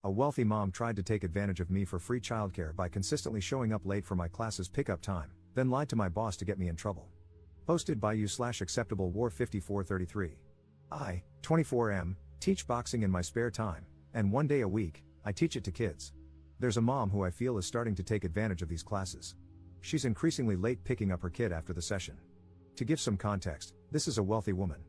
A wealthy mom tried to take advantage of me for free childcare by consistently showing up late for my class's pickup time, then lied to my boss to get me in trouble. Posted by you/acceptable war 5433. I, 24M, teach boxing in my spare time, and one day a week, I teach it to kids. There's a mom who I feel is starting to take advantage of these classes. She's increasingly late picking up her kid after the session. To give some context, this is a wealthy woman.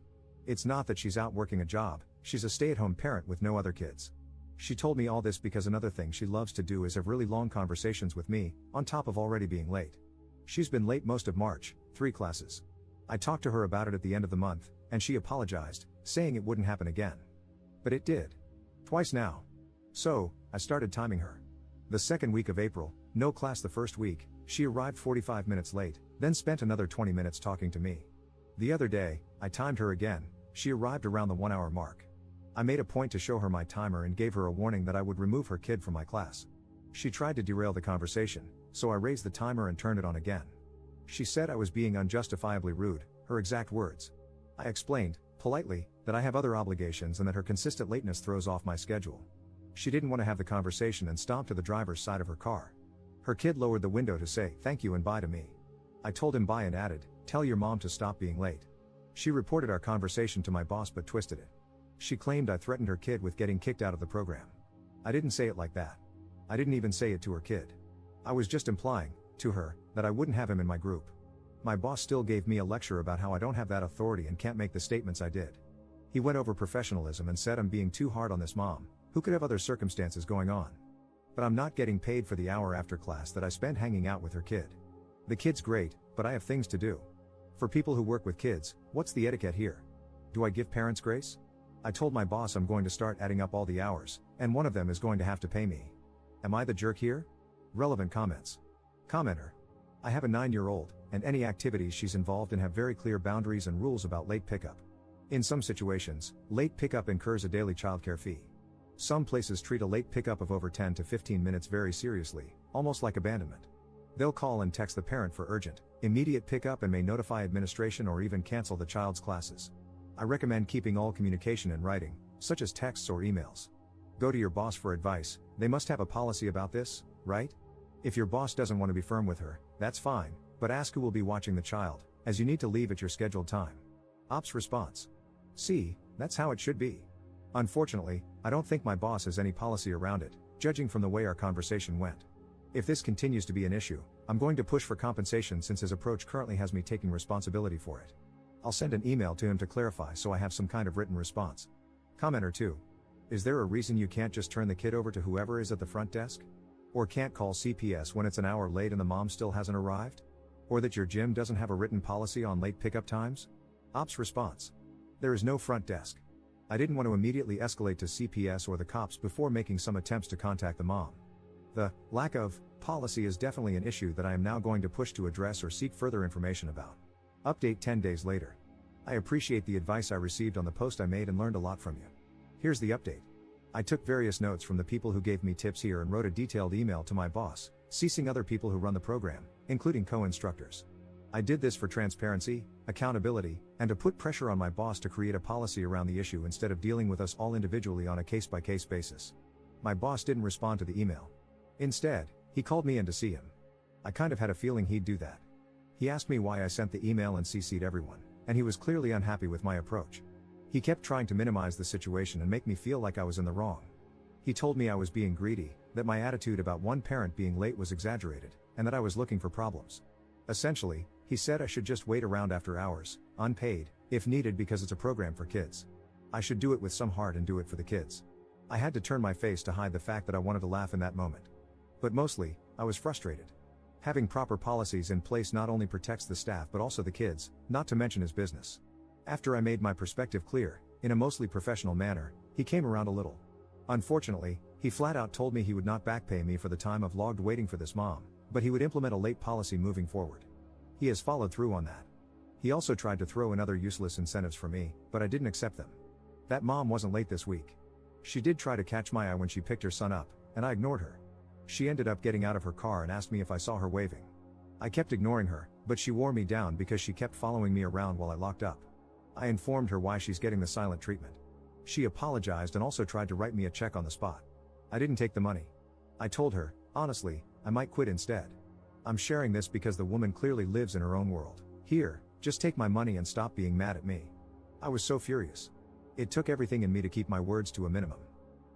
It's not that she's out working a job, she's a stay-at-home parent with no other kids. She told me all this because another thing she loves to do is have really long conversations with me, on top of already being late. She's been late most of March, 3 classes. I talked to her about it at the end of the month, and she apologized, saying it wouldn't happen again. But it did. Twice now. So, I started timing her. The second week of April, no class the first week, she arrived 45 minutes late, then spent another 20 minutes talking to me. The other day, I timed her again, she arrived around the 1-hour mark. I made a point to show her my timer and gave her a warning that I would remove her kid from my class. She tried to derail the conversation, so I raised the timer and turned it on again. She said I was being unjustifiably rude, her exact words. I explained, politely, that I have other obligations and that her consistent lateness throws off my schedule. She didn't want to have the conversation and stomped to the driver's side of her car. Her kid lowered the window to say thank you and bye to me. I told him bye and added, tell your mom to stop being late. She reported our conversation to my boss but twisted it. She claimed I threatened her kid with getting kicked out of the program. I didn't say it like that. I didn't even say it to her kid. I was just implying, to her, that I wouldn't have him in my group. My boss still gave me a lecture about how I don't have that authority and can't make the statements I did. He went over professionalism and said I'm being too hard on this mom, who could have other circumstances going on. But I'm not getting paid for the hour after class that I spend hanging out with her kid. The kid's great, but I have things to do. For people who work with kids, what's the etiquette here? Do I give parents grace? I told my boss I'm going to start adding up all the hours, and one of them is going to have to pay me. Am I the jerk here? Relevant comments. Commenter. I have a 9-year-old, and any activities she's involved in have very clear boundaries and rules about late pickup. In some situations, late pickup incurs a daily childcare fee. Some places treat a late pickup of over 10 to 15 minutes very seriously, almost like abandonment. They'll call and text the parent for urgent, immediate pickup and may notify administration or even cancel the child's classes. I recommend keeping all communication in writing, such as texts or emails. Go to your boss for advice, they must have a policy about this, right? If your boss doesn't want to be firm with her, that's fine, but ask who will be watching the child, as you need to leave at your scheduled time. Ops response. See, that's how it should be. Unfortunately, I don't think my boss has any policy around it, judging from the way our conversation went. If this continues to be an issue, I'm going to push for compensation since his approach currently has me taking responsibility for it. I'll send an email to him to clarify so I have some kind of written response. Commenter 2. Is there a reason you can't just turn the kid over to whoever is at the front desk? Or can't call CPS when it's an hour late and the mom still hasn't arrived? Or that your gym doesn't have a written policy on late pickup times? Ops response. There is no front desk. I didn't want to immediately escalate to CPS or the cops before making some attempts to contact the mom. The lack of policy is definitely an issue that I am now going to push to address or seek further information about. Update 10 days later. I appreciate the advice I received on the post I made and learned a lot from you. Here's the update. I took various notes from the people who gave me tips here and wrote a detailed email to my boss, CCing other people who run the program, including co-instructors. I did this for transparency, accountability, and to put pressure on my boss to create a policy around the issue instead of dealing with us all individually on a case-by-case basis. My boss didn't respond to the email. Instead, he called me in to see him. I kind of had a feeling he'd do that. He asked me why I sent the email and CC'd everyone, and he was clearly unhappy with my approach. He kept trying to minimize the situation and make me feel like I was in the wrong. He told me I was being greedy, that my attitude about one parent being late was exaggerated, and that I was looking for problems. Essentially, he said I should just wait around after hours, unpaid, if needed because it's a program for kids. I should do it with some heart and do it for the kids. I had to turn my face to hide the fact that I wanted to laugh in that moment. But mostly, I was frustrated. Having proper policies in place not only protects the staff but also the kids, not to mention his business. After I made my perspective clear, in a mostly professional manner, he came around a little. Unfortunately, he flat out told me he would not back pay me for the time I've logged waiting for this mom, but he would implement a late policy moving forward. He has followed through on that. He also tried to throw in other useless incentives for me, but I didn't accept them. That mom wasn't late this week. She did try to catch my eye when she picked her son up, and I ignored her. She ended up getting out of her car and asked me if I saw her waving. I kept ignoring her, but she wore me down because she kept following me around while I locked up. I informed her why she's getting the silent treatment. She apologized and also tried to write me a check on the spot. I didn't take the money. I told her, honestly, I might quit instead. I'm sharing this because the woman clearly lives in her own world. Here, just take my money and stop being mad at me. I was so furious. It took everything in me to keep my words to a minimum.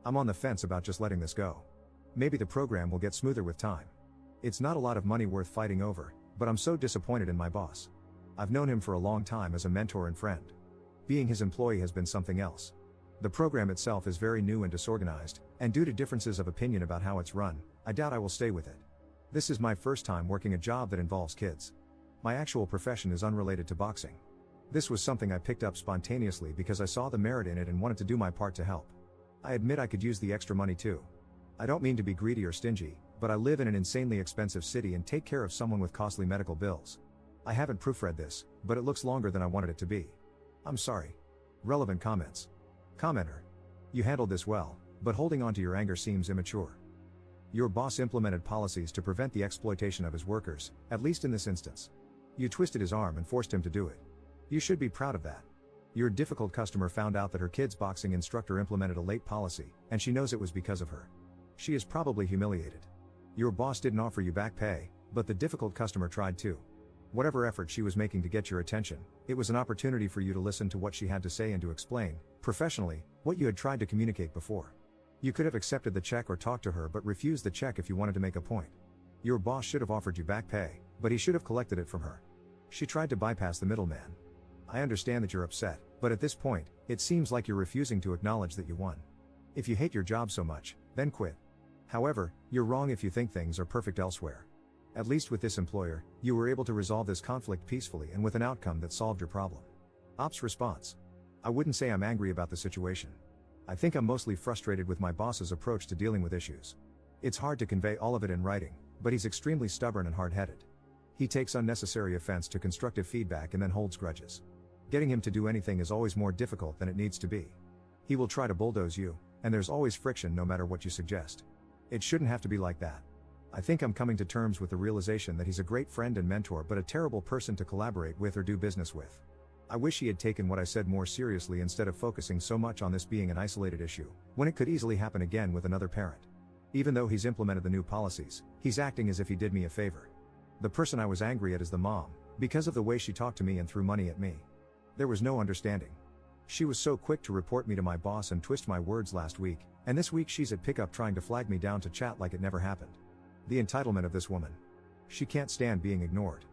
I'm on the fence about just letting this go. Maybe the program will get smoother with time. It's not a lot of money worth fighting over, but I'm so disappointed in my boss. I've known him for a long time as a mentor and friend. Being his employee has been something else. The program itself is very new and disorganized, and due to differences of opinion about how it's run, I doubt I will stay with it. This is my first time working a job that involves kids. My actual profession is unrelated to boxing. This was something I picked up spontaneously because I saw the merit in it and wanted to do my part to help. I admit I could use the extra money too. I don't mean to be greedy or stingy, but I live in an insanely expensive city and take care of someone with costly medical bills. I haven't proofread this, but it looks longer than I wanted it to be. I'm sorry. Relevant comments. Commenter. You handled this well, but holding on to your anger seems immature. Your boss implemented policies to prevent the exploitation of his workers, at least in this instance. You twisted his arm and forced him to do it. You should be proud of that. Your difficult customer found out that her kid's boxing instructor implemented a late policy, and she knows it was because of her. She is probably humiliated. Your boss didn't offer you back pay, but the difficult customer tried to. Whatever effort she was making to get your attention, it was an opportunity for you to listen to what she had to say and to explain, professionally, what you had tried to communicate before. You could have accepted the check or talked to her but refused the check if you wanted to make a point. Your boss should have offered you back pay, but he should have collected it from her. She tried to bypass the middleman. I understand that you're upset, but at this point, it seems like you're refusing to acknowledge that you won. If you hate your job so much, then quit. However, you're wrong if you think things are perfect elsewhere. At least with this employer, you were able to resolve this conflict peacefully and with an outcome that solved your problem. Ops response. I wouldn't say I'm angry about the situation. I think I'm mostly frustrated with my boss's approach to dealing with issues. It's hard to convey all of it in writing, but he's extremely stubborn and hard-headed. He takes unnecessary offense to constructive feedback and then holds grudges. Getting him to do anything is always more difficult than it needs to be. He will try to bulldoze you, and there's always friction no matter what you suggest. It shouldn't have to be like that. I think I'm coming to terms with the realization that he's a great friend and mentor but a terrible person to collaborate with or do business with. I wish he had taken what I said more seriously instead of focusing so much on this being an isolated issue, when it could easily happen again with another parent. Even though he's implemented the new policies, he's acting as if he did me a favor. The person I was angry at is the mom, because of the way she talked to me and threw money at me. There was no understanding. She was so quick to report me to my boss and twist my words last week, and this week she's at pickup trying to flag me down to chat like it never happened. The entitlement of this woman. She can't stand being ignored.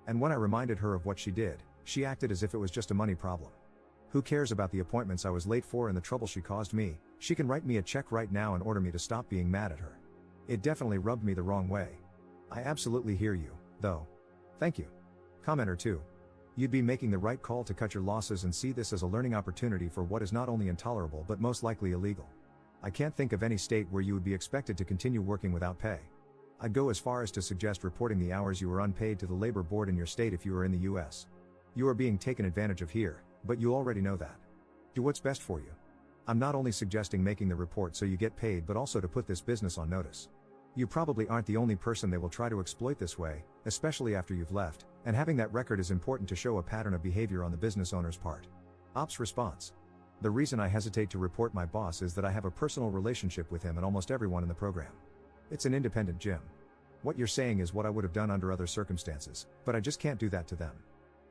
And when I reminded her of what she did, she acted as if it was just a money problem. Who cares about the appointments I was late for and the trouble she caused me? She can write me a check right now and order me to stop being mad at her. It definitely rubbed me the wrong way. I absolutely hear you, though. Thank you. Commenter 2. You'd be making the right call to cut your losses and see this as a learning opportunity for what is not only intolerable but most likely illegal. I can't think of any state where you would be expected to continue working without pay. I'd go as far as to suggest reporting the hours you were unpaid to the labor board in your state if you were in the US. You are being taken advantage of here, but you already know that. Do what's best for you. I'm not only suggesting making the report so you get paid but also to put this business on notice. You probably aren't the only person they will try to exploit this way, especially after you've left, and having that record is important to show a pattern of behavior on the business owner's part. Ops response. The reason I hesitate to report my boss is that I have a personal relationship with him and almost everyone in the program. It's an independent gym. What you're saying is what I would have done under other circumstances, but I just can't do that to them.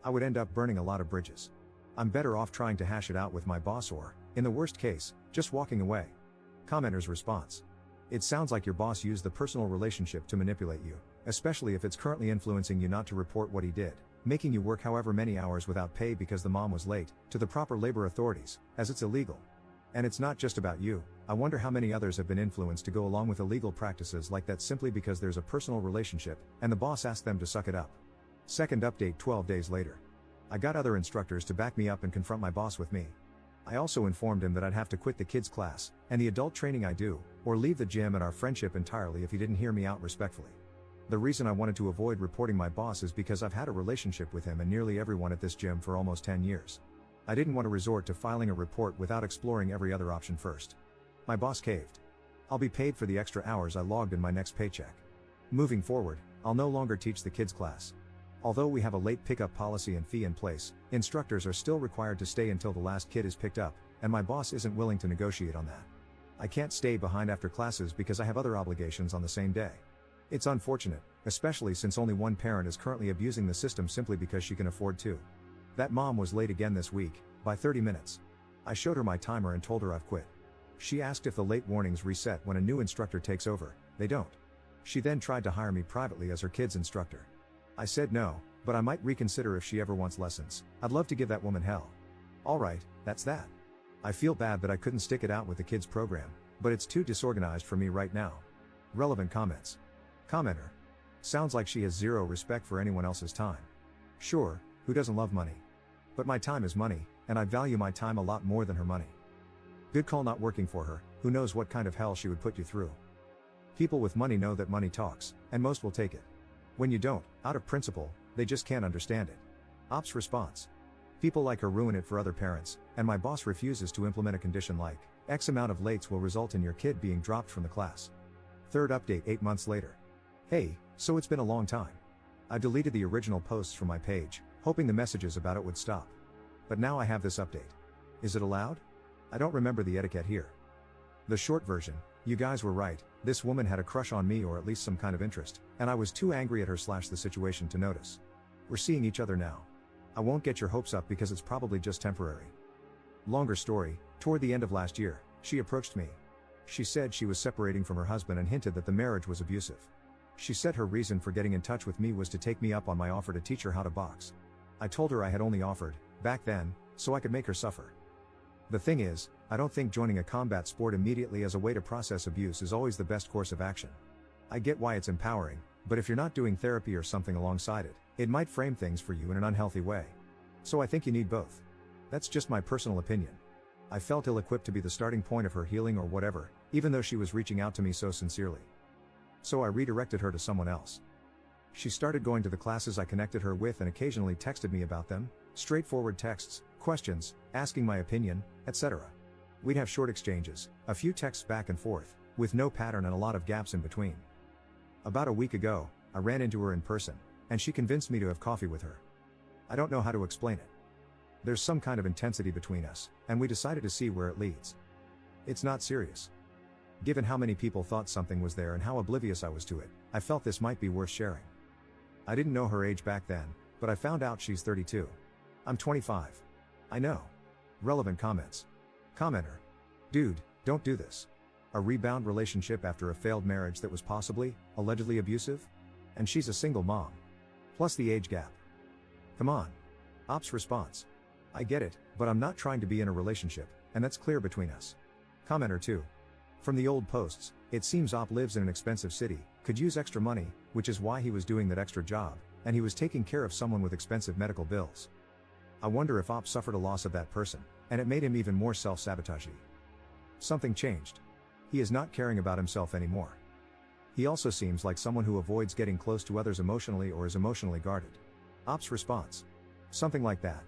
I would end up burning a lot of bridges. I'm better off trying to hash it out with my boss or, in the worst case, just walking away. Commenter's response. It sounds like your boss used the personal relationship to manipulate you, especially if it's currently influencing you not to report what he did, making you work however many hours without pay because the mom was late, to the proper labor authorities, as it's illegal. And it's not just about you. I wonder how many others have been influenced to go along with illegal practices like that simply because there's a personal relationship, and the boss asked them to suck it up. Second update 12 days later. I got other instructors to back me up and confront my boss with me. I also informed him that I'd have to quit the kids class, and the adult training I do, or leave the gym and our friendship entirely if he didn't hear me out respectfully. The reason I wanted to avoid reporting my boss is because I've had a relationship with him and nearly everyone at this gym for almost 10 years. I didn't want to resort to filing a report without exploring every other option first. My boss caved. I'll be paid for the extra hours I logged in my next paycheck. Moving forward, I'll no longer teach the kids class. Although we have a late pickup policy and fee in place, instructors are still required to stay until the last kid is picked up, and my boss isn't willing to negotiate on that. I can't stay behind after classes because I have other obligations on the same day. It's unfortunate, especially since only one parent is currently abusing the system simply because she can afford to. That mom was late again this week, by 30 minutes. I showed her my timer and told her I've quit. She asked if the late warnings reset when a new instructor takes over. They don't. She then tried to hire me privately as her kid's instructor. I said no, but I might reconsider if she ever wants lessons. I'd love to give that woman hell. Alright, that's that. I feel bad that I couldn't stick it out with the kids program, but it's too disorganized for me right now. Relevant comments. Commenter. Sounds like she has zero respect for anyone else's time. Sure, who doesn't love money? But my time is money, and I value my time a lot more than her money. Good call not working for her, who knows what kind of hell she would put you through. People with money know that money talks, and most will take it. When you don't, out of principle, they just can't understand it. Ops response. People like her ruin it for other parents, and my boss refuses to implement a condition like, X amount of lates will result in your kid being dropped from the class. Third update 8 months later. Hey, so it's been a long time. I deleted the original posts from my page, hoping the messages about it would stop. But now I have this update. Is it allowed? I don't remember the etiquette here. The short version, you guys were right, this woman had a crush on me or at least some kind of interest, and I was too angry at her / the situation to notice. We're seeing each other now. I won't get your hopes up because it's probably just temporary. Longer story, toward the end of last year, she approached me. She said she was separating from her husband and hinted that the marriage was abusive. She said her reason for getting in touch with me was to take me up on my offer to teach her how to box. I told her I had only offered, back then, so I could make her suffer. The thing is, I don't think joining a combat sport immediately as a way to process abuse is always the best course of action. I get why it's empowering, but if you're not doing therapy or something alongside it, it might frame things for you in an unhealthy way. So I think you need both. That's just my personal opinion. I felt ill-equipped to be the starting point of her healing or whatever, even though she was reaching out to me so sincerely. So I redirected her to someone else. She started going to the classes I connected her with and occasionally texted me about them, straightforward texts, questions, asking my opinion, etc. We'd have short exchanges, a few texts back and forth, with no pattern and a lot of gaps in between. About a week ago, I ran into her in person, and she convinced me to have coffee with her. I don't know how to explain it. There's some kind of intensity between us, and we decided to see where it leads. It's not serious. Given how many people thought something was there and how oblivious I was to it, I felt this might be worth sharing. I didn't know her age back then, but I found out she's 32. I'm 25. I know. Relevant comments. Commenter. Dude, don't do this. A rebound relationship after a failed marriage that was possibly, allegedly abusive? And she's a single mom. Plus the age gap. Come on. Ops response. I get it, but I'm not trying to be in a relationship, and that's clear between us. Commenter 2. From the old posts, it seems Op lives in an expensive city, could use extra money, which is why he was doing that extra job, and he was taking care of someone with expensive medical bills. I wonder if Op suffered a loss of that person, and it made him even more self-sabotagey. Something changed. He is not caring about himself anymore. He also seems like someone who avoids getting close to others emotionally or is emotionally guarded. Op's response. Something like that.